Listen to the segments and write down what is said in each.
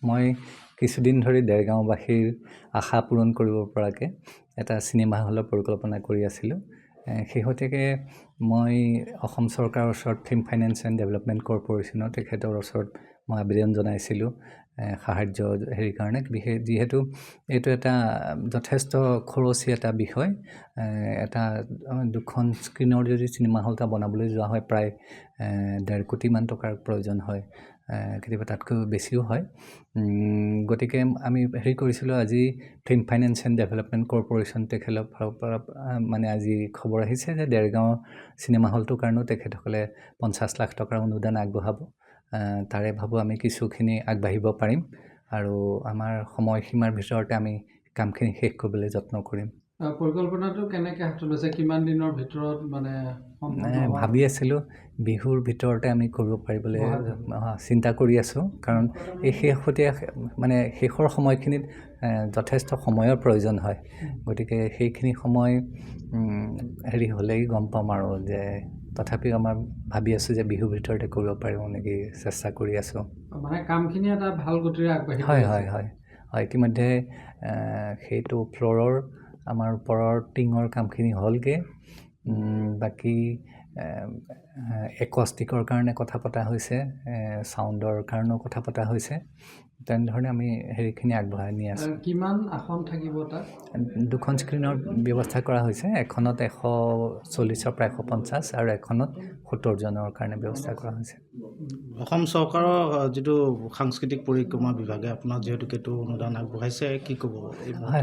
মই কিছুদিন ধৰি দেৰগাঁওবাসীৰ আশা পূৰণ কৰিব পৰাকৈ এটা চিনেমা হলৰ পৰিকল্পনা কৰি আছিলোঁ। শেহতীয়াকৈ মই অসম চৰকাৰৰ ওচৰত ফিল্ম ফাইনেন্স এণ্ড ডেভেলপমেণ্ট কৰ্প'ৰেশ্যনৰ তেখেতৰ ওচৰত মই আবেদন জনাইছিলোঁ সাহাৰ্য হেৰিৰ কাৰণে, যিহেতু এইটো এটা যথেষ্ট খৰচী এটা বিষয়। এটা 2খন স্ক্ৰীণৰ যদি চিনেমা হল এটা বনাবলৈ যোৱা হয় প্ৰায় 1.5 কোটিমান টকাৰ প্ৰয়োজন হয়, কেতিয়াবা তাতকৈ বেছিও হয়। গতিকে আমি হেৰি কৰিছিলোঁ, আজি film finance and development corporation তেখেতৰ ফালৰ পৰা মানে আজি খবৰ আহিছে যে দেৰগাঁও চিনেমা হলটোৰ কাৰণেও তেখেতসকলে 50 লাখ টকাৰ অনুদান আগবঢ়াব। তাৰে ভাবোঁ আমি কিছুখিনি আগবাঢ়িব পাৰিম আৰু আমাৰ সময়সীমাৰ ভিতৰতে আমি কামখিনি শেষ কৰিবলৈ যত্ন কৰিম। পৰিকল্পনাটো কেনেকৈ হাতত লৈছে, কিমান দিনৰ ভিতৰত মানে ভাবি আছিলোঁ বিহুৰ ভিতৰতে আমি কৰিব পাৰিবলৈ চিন্তা কৰি আছোঁ, কাৰণ এই শেষৰ সময়খিনিত যথেষ্ট সময়ৰ প্ৰয়োজন হয়। গতিকে সেইখিনি সময় হেৰি হ'লেই গম পাম আৰু যে তথাপিও আমাৰ ভাবি আছোঁ যে বিহুৰ ভিতৰতে কৰিব পাৰিব নেকি, চেষ্টা কৰি আছোঁ। মানে কামখিনি এটা ভাল গতিৰে আগবাঢ়ি হয় ইতিমধ্যে সেইটো ফ্ল'ৰৰ আমাৰ ওপৰৰ টিঙৰ কামখিনি হ'লগৈ। বাকী একষ্টিকৰ কাৰণে কথা পতা হৈছে, চাউণ্ডৰ কাৰণেও কথা পতা হৈছে। তেনেধৰণে আমি হেৰিখিনি আগবঢ়াই নি আছোঁ। কিমান আসন থাকিব তাত? 2খন স্ক্ৰীণৰ ব্যৱস্থা কৰা হৈছে, এখনত 140ৰ পৰা 150 আৰু এখনত 70 জনৰ কাৰণে ব্যৱস্থা কৰা হৈছে। অসম চৰকাৰৰ যিটো সাংস্কৃতিক পৰিক্ৰমা বিভাগে আপোনাক যিহেতু এইটো অনুদান আগবঢ়াইছে, কি ক'ব?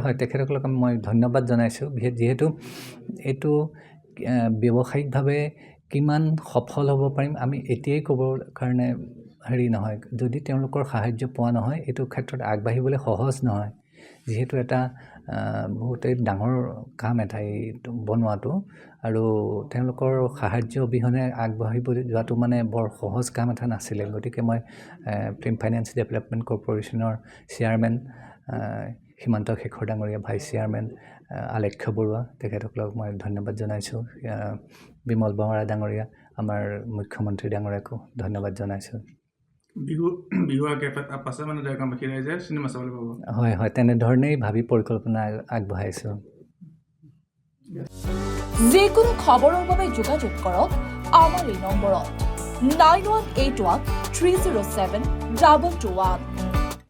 হয় তেখেতসকলক মই ধন্যবাদ জনাইছোঁ, যিহেতু এইটো ব্যৱসায়িকভাৱে কিমান সফল হ'ব পাৰিম আমি এতিয়াই ক'বৰ কাৰণে হেৰি নহয়। যদি তেওঁলোকৰ সাহাৰ্য পোৱা নহয়, এইটো ক্ষেত্ৰত আগবাঢ়িবলৈ সহজ নহয়, যিহেতু এটা বহুতেই ডাঙৰ কাম এটা এইটো বনোৱাটো, আৰু তেওঁলোকৰ সাহাৰ্য অবিহনে আগবাঢ়িব যোৱাটো মানে বৰ সহজ কাম এটা নাছিলে। গতিকে মই ফিল্ম ফাইনেন্স ডেভেলপমেণ্ট কৰ্প'ৰেশ্যনৰ চেয়াৰমেন সীমান্ত শেখৰ ডাঙৰীয়া, ভাইচ চেয়াৰমেন আলেখ্য বৰুৱা, তেখেতসকলক মই ধন্যবাদ জনাইছোঁ। বিমল বৰা ডাঙৰীয়া, আমাৰ মুখ্যমন্ত্ৰী ডাঙৰীয়াকো ধন্যবাদ জনাইছোঁ। হয় তেনেধৰণেই ভাবি পৰিকল্পনা আগবঢ়াইছোঁ। যিকোনো খবৰৰ বাবে যোগাযোগ কৰক আমাৰ এই নম্বৰত 9181 307 221।